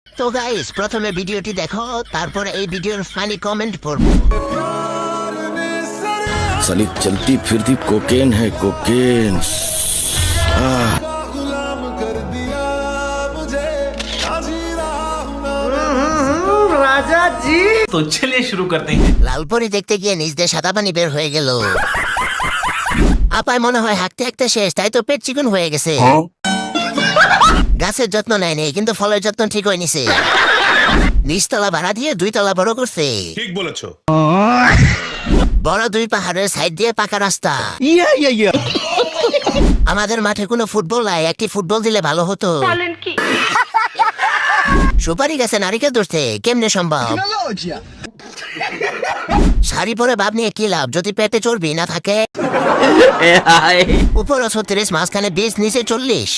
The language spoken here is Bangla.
তো গাইস, প্রথমে ভিডিওটি দেখো, তারপর এই ভিডিওর ফানি কমেন্ট পড়বো। साली चलती फिरती कोकेन है कोकेन। राजा जी तो चलिए शुरू करते हैं। লালপরি দেখতে গিয়ে নিজ দিয়ে সাদা পানি বের হয়ে গেল। আপায় মনে হয় হাঁটতে হাঁটতে শেষ, তাই তো পেট চিকন হয়ে গেছে। গাছের যত্ন নেয়নি, কিন্তু ফলের যত্ন ঠিক হয়ে নিছে। নিচতলা ভাড়া দিয়ে 2 তলা বড় করছে। ঠিক বলেছো। বড় 2 পাহাড়ের সাইড দিয়ে পাকা রাস্তা। আমাদের মাঠে কোনো ফুটবল নাই, একটি ফুটবল দিলে ভালো হতো। সুপারি গাছে নারিকেল ধরছে, কেমনে সম্ভব? শাড়ি পরে ভাব নিয়ে কি লাভ যদি পেটে চর্বি না থাকে? উপর 36, মাঝখানে 20, নিচে 40।